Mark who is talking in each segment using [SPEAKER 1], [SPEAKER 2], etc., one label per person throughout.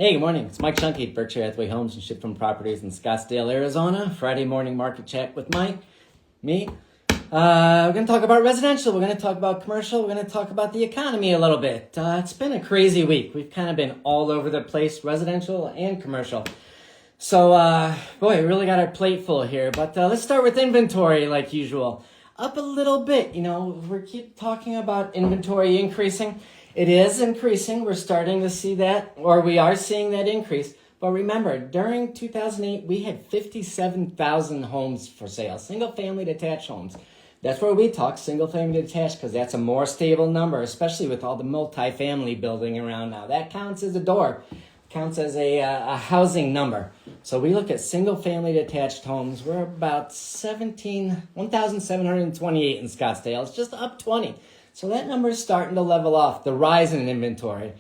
[SPEAKER 1] Hey, good morning. It's Mike Shunke at Berkshire Hathaway Homes and Ship from Properties in Scottsdale, Arizona. Friday morning market chat with me. We're going to talk about residential. We're going to talk about commercial. We're going to talk about the economy a little bit. It's been a crazy week. We've kind of been all over the place, residential and commercial. So, boy, we really got our plate full here. But let's start with inventory like usual. Up a little bit. We keep talking about inventory increasing. It is increasing. We're starting to see that, or we are seeing that increase. But remember, during 2008, we had 57,000 homes for sale, single-family detached homes. That's where we talk single-family detached because that's a more stable number, especially with all the multifamily building around now. That counts as a door, counts as a housing number. So we look at single-family detached homes. We're about 1,728 in Scottsdale. It's just up 20. So that number is starting to level off, the rise in inventory.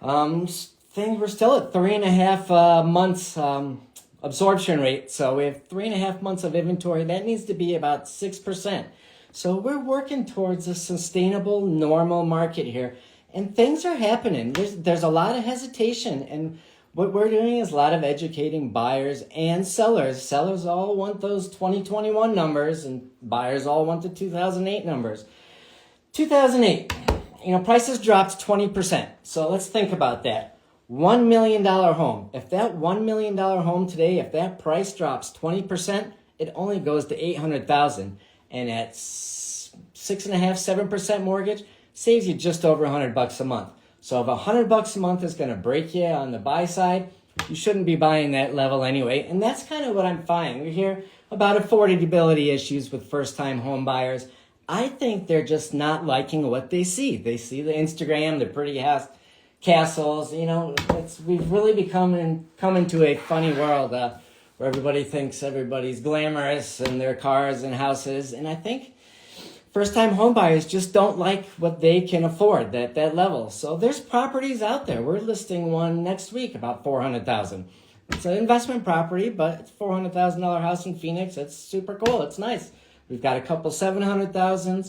[SPEAKER 1] We're still at 3.5 months absorption rate. So we have 3.5 months of inventory. That needs to be about 6%. So we're working towards a sustainable, normal market here. And things are happening. There's a lot of hesitation. And what we're doing is a lot of educating buyers and sellers. Sellers all want those 2021 numbers, and buyers all want the 2008 numbers. 2008, prices dropped 20%. So let's think about that. $1 million home. If that $1 million home today, if that price drops 20%, it only goes to $800,000. And at 6.5%, 7% mortgage, saves you just over $100 a month. So if $100 a month is going to break you on the buy side, you shouldn't be buying that level anyway. And that's kind of what I'm finding. We hear about affordability issues with first-time home buyers. I think they're just not liking what they see. They see the Instagram, the pretty house castles. We've really come into a funny world where everybody thinks everybody's glamorous in their cars and houses. And I think first-time home buyers just don't like what they can afford at that level. So there's properties out there. We're listing one next week about $400,000. It's an investment property, but it's a $400,000 house in Phoenix. It's super cool. It's nice. We've got a couple 700,000s.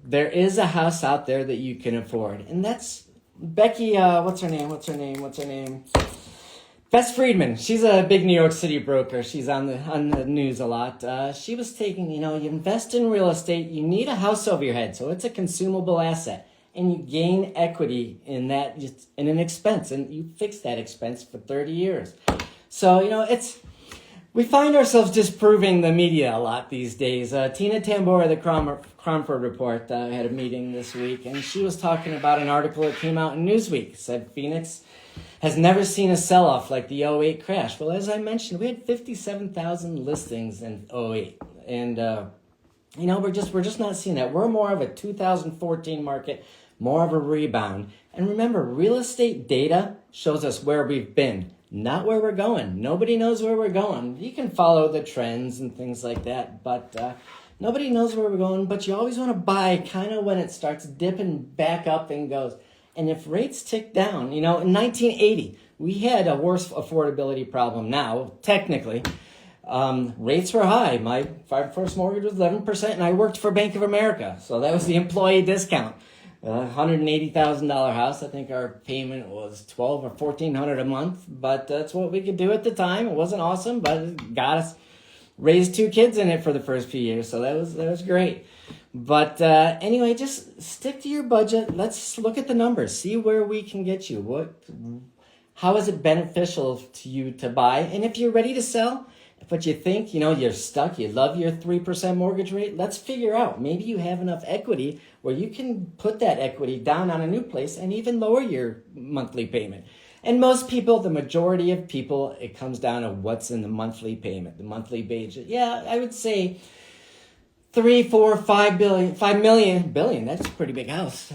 [SPEAKER 1] There is a house out there that you can afford. And that's Becky, what's her name? Bess Friedman. She's a big New York City broker. She's on the news a lot. She was taking, you invest in real estate, you need a house over your head. So it's a consumable asset. And you gain equity in that, in an expense. And you fix that expense for 30 years. So, we find ourselves disproving the media a lot these days. Tina Tambor of the Cromford Report had a meeting this week, and she was talking about an article that came out in Newsweek. It said Phoenix has never seen a sell-off like the '08 crash. Well, as I mentioned, we had 57,000 listings in '08, and we're just not seeing that. We're more of a 2014 market, more of a rebound. And remember, real estate data shows us where we've been, not where we're going. Nobody knows where we're going. You can follow the trends and things like that, but nobody knows where we're going. But you always want to buy kind of when it starts dipping back up and goes. And if rates tick down, in 1980, we had a worse affordability problem now, technically. Rates were high. My first mortgage was 11%, and I worked for Bank of America. So that was the employee discount. $180,000 house. I think our payment was $1,200 or $1,400 a month, but that's what we could do at the time. It wasn't awesome, but it got us raised 2 kids in it for the first few years, so that was great. But anyway, just stick to your budget. Let's look at the numbers, see where we can get you. How is it beneficial to you to buy? And if you're ready to sell, but you think, you're stuck, you love your 3% mortgage rate, let's figure out. Maybe you have enough equity where you can put that equity down on a new place and even lower your monthly payment. And most people, the majority of people, it comes down to what's in the monthly payment, the monthly budget. Yeah, I would say 3, 4, 5 billion, that's a pretty big house.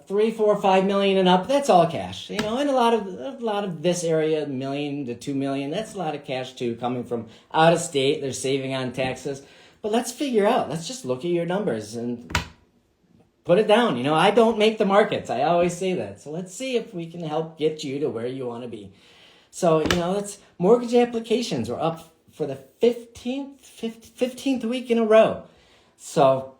[SPEAKER 1] 3, 4, 5 million and up, that's all cash. And a lot of this area, $1 million to $2 million, that's a lot of cash too, coming from out of state. They're saving on taxes. But let's figure out, let's just look at your numbers and put it down. I don't make the markets. I always say that. So let's see if we can help get you to where you want to be. So, let's mortgage applications are up for the 15th week in a row. So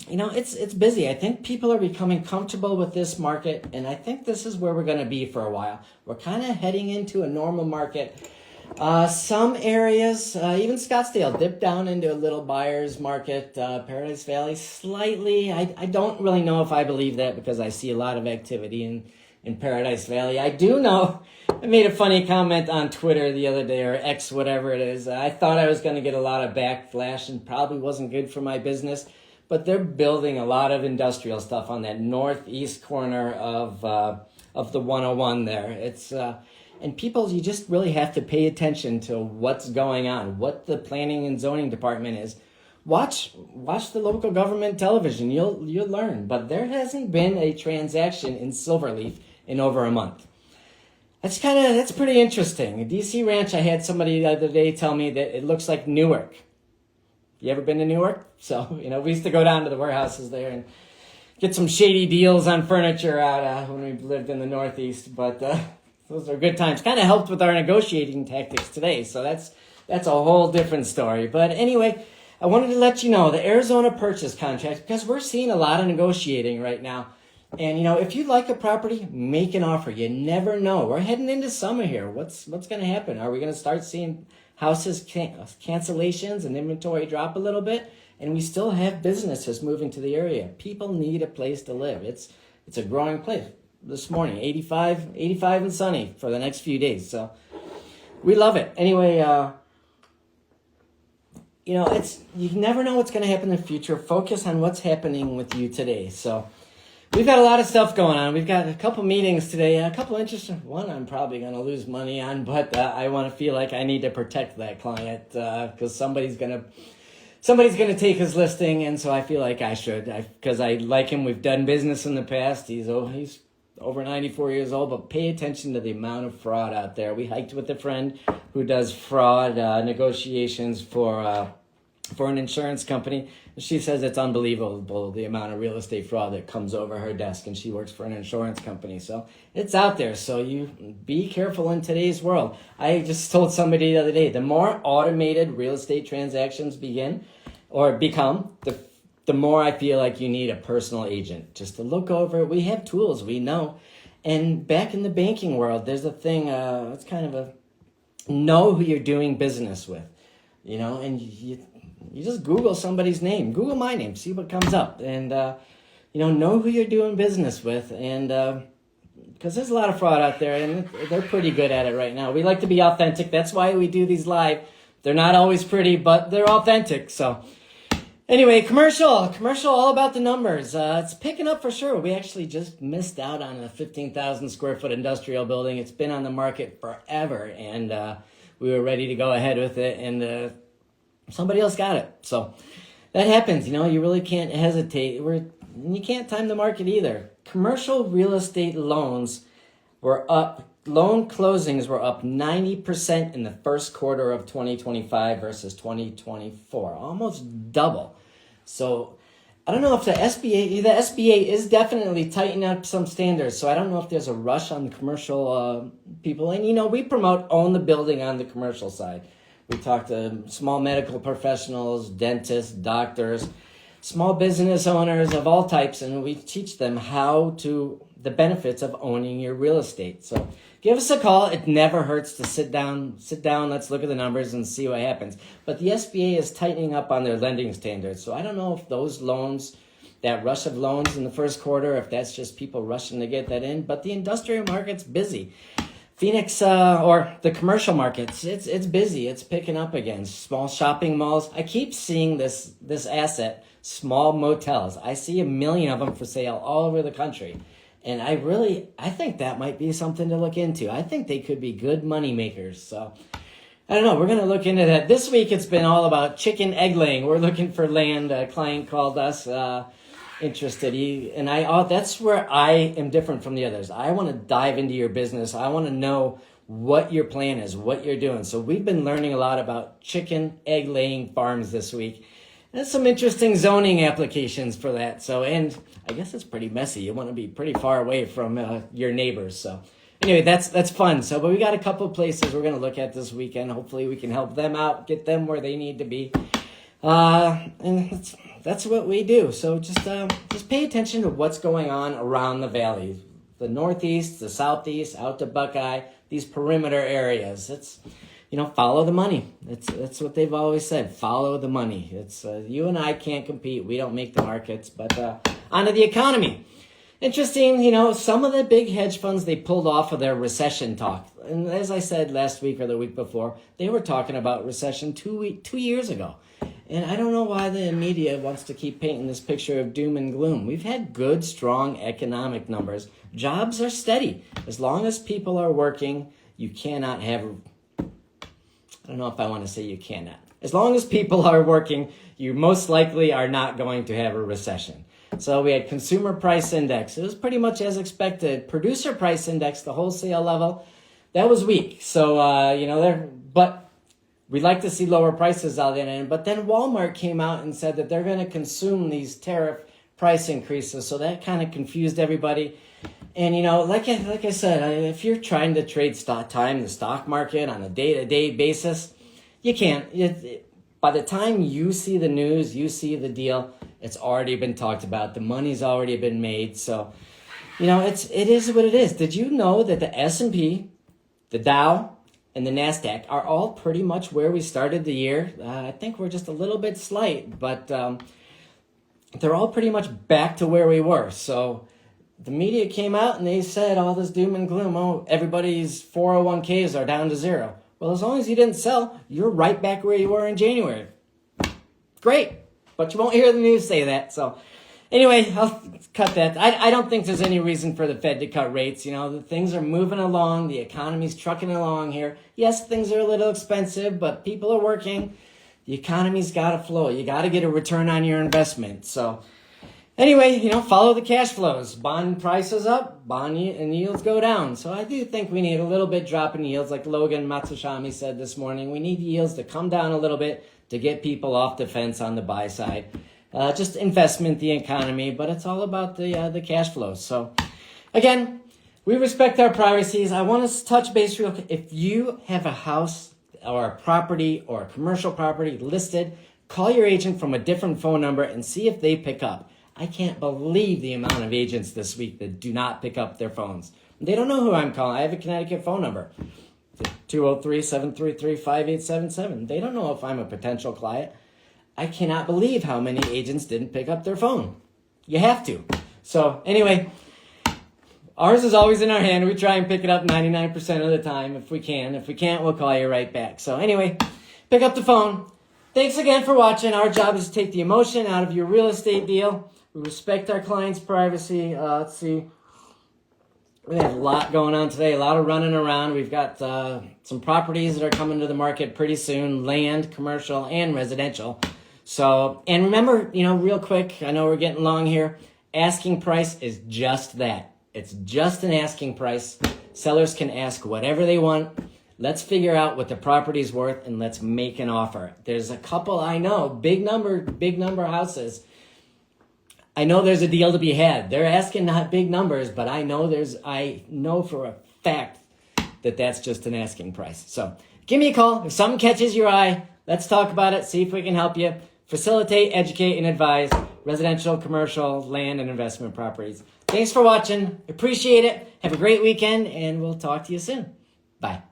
[SPEAKER 1] it's busy. I think people are becoming comfortable with this market, and I think this is where we're going to be for a while. We're kind of heading into a normal market. Some areas, even Scottsdale, dipped down into a little buyer's market. Paradise Valley, slightly. I don't really know if I believe that because I see a lot of activity in Paradise Valley. I do know, I made a funny comment on Twitter the other day, or X, whatever it is. I thought I was going to get a lot of backlash and probably wasn't good for my business. But they're building a lot of industrial stuff on that northeast corner of the 101 there. And people, you just really have to pay attention to what's going on, what the planning and zoning department is. Watch the local government television. You'll learn. But there hasn't been a transaction in Silverleaf in over a month. That's pretty interesting. A DC Ranch, I had somebody the other day tell me that it looks like Newark. You ever been to Newark? So, we used to go down to the warehouses there and get some shady deals on furniture out when we lived in the Northeast. But those are good times. Kind of helped with our negotiating tactics today. So that's a whole different story. But anyway, I wanted to let you know the Arizona purchase contract, because we're seeing a lot of negotiating right now. And, if you like a property, make an offer. You never know. We're heading into summer here. What's going to happen? Are we going to start seeing houses cancellations and inventory drop a little bit? And we still have businesses moving to the area. People need a place to live. It's a growing place. This morning, 85 and sunny for the next few days. So we love it. Anyway, you never know what's going to happen in the future. Focus on what's happening with you today. So we've got a lot of stuff going on. We've got a couple meetings today, a couple interesting. One I'm probably going to lose money on, but I want to feel like I need to protect that client because somebody's going to take his listing, and so I feel like I should because I like him. We've done business in the past. He's over 94 years old, but pay attention to the amount of fraud out there. We hiked with a friend who does fraud negotiations for an insurance company. She says it's unbelievable the amount of real estate fraud that comes over her desk, and she works for an insurance company. So it's out there. So you be careful in today's world. I just told somebody the other day, the more automated real estate transactions become, the more I feel like you need a personal agent just to look over it. We have tools, we know. And back in the banking world, there's a thing, it's kind of know who you're doing business with, and you just Google somebody's name. Google my name, see what comes up. And, know who you're doing business with. And because there's a lot of fraud out there, and they're pretty good at it right now. We like to be authentic. That's why we do these live. They're not always pretty, but they're authentic. So anyway, commercial, all about the numbers. It's picking up for sure. We actually just missed out on a 15,000 square foot industrial building. It's been on the market forever, and we were ready to go ahead with it, and somebody else got it. So that happens. You really can't hesitate. You can't time the market either. Commercial real estate loans were up. Loan closings were up 90% in the first quarter of 2025 versus 2024, almost double. So I don't know if the SBA is definitely tightening up some standards. So I don't know if there's a rush on commercial people. And, we promote own the building on the commercial side. We talk to small medical professionals, dentists, doctors, small business owners of all types, and we teach them the benefits of owning your real estate. So give us a call. It never hurts to sit down, let's look at the numbers and see what happens. But the SBA is tightening up on their lending standards. So I don't know if those loans, that rush of loans in the first quarter, if that's just people rushing to get that in. But the industrial market's busy. Phoenix, or the commercial markets, it's busy. It's picking up again. Small shopping malls. I keep seeing this asset, small motels. I see 1 million of them for sale all over the country. And I think that might be something to look into. I think they could be good money makers. So I don't know. We're going to look into that. This week it's been all about chicken egg laying. We're looking for land. A client called us interested. That's where I am different from the others. I want to dive into your business. I want to know what your plan is, what you're doing. So we've been learning a lot about chicken egg laying farms this week. There's some interesting zoning applications for that. So, and I guess it's pretty messy. You want to be pretty far away from your neighbors. So anyway, that's fun. So, but we got a couple of places we're going to look at this weekend. Hopefully we can help them out, get them where they need to be. And that's what we do. So just pay attention to what's going on around the valley, the Northeast, the Southeast, out to Buckeye, these perimeter areas. It's, follow the money. That's what they've always said. Follow the money. It's you and I can't compete. We don't make the markets, but onto the economy. Interesting, some of the big hedge funds, they pulled off of their recession talk. And as I said last week or the week before, they were talking about recession 2 years ago. And I don't know why the media wants to keep painting this picture of doom and gloom. We've had good, strong economic numbers. Jobs are steady. As long as people are working, you cannot have... I don't know if I want to say you cannot. As long as people are working, you most likely are not going to have a recession. So we had consumer price index. It was pretty much as expected. Producer price index, the wholesale level, that was weak. So, but we'd like to see lower prices out there. But then Walmart came out and said that they're going to consume these tariff price increases. So that kind of confused everybody. And, like I said, if you're trying to trade time the stock market on a day-to-day basis, you can't. By the time you see the news, you see the deal, it's already been talked about. The money's already been made. So, it is what it is. Did you know that the S&P, the Dow, and the NASDAQ are all pretty much where we started the year? I think we're just a little bit slight, but they're all pretty much back to where we were. So the media came out and they said all this doom and gloom. Oh, everybody's 401ks are down to zero. Well, as long as you didn't sell, you're right back where you were in January. Great. But you won't hear the news say that. So anyway, I'll cut that. I don't think there's any reason for the Fed to cut rates. The things are moving along. The economy's trucking along here. Yes, things are a little expensive, but people are working. The economy's got to flow. You got to get a return on your investment. So anyway, follow the cash flows. Bond prices up, bond and yields go down. So I do think we need a little bit drop in yields, like Logan Matsushima said this morning. We need yields to come down a little bit to get people off the fence on the buy side. Just investment, the economy, but it's all about the cash flows. So again, we respect our privacies. I want to touch base real quick. If you have a house or a property or a commercial property listed, call your agent from a different phone number and see if they pick up. I can't believe the amount of agents this week that do not pick up their phones. They don't know who I'm calling. I have a Connecticut phone number, 203-733-5877. They don't know if I'm a potential client. I cannot believe how many agents didn't pick up their phone. You have to. So anyway, ours is always in our hand. We try and pick it up 99% of the time if we can. If we can't, we'll call you right back. So anyway, pick up the phone. Thanks again for watching. Our job is to take the emotion out of your real estate deal. We respect our clients' privacy. Let's see. We have a lot going on today, a lot of running around. We've got some properties that are coming to the market pretty soon, land, commercial, and residential. So, and remember, real quick, I know we're getting long here. Asking price is just that. It's just an asking price. Sellers can ask whatever they want. Let's figure out what the property's worth and let's make an offer. There's a couple I know, big number houses. I know there's a deal to be had. They're asking not big numbers, but I know for a fact that that's just an asking price. So give me a call. If something catches your eye, let's talk about it, see if we can help you. Facilitate, educate, and advise residential, commercial, land, and investment properties. Thanks for watching. Appreciate it. Have a great weekend, and we'll talk to you soon. Bye.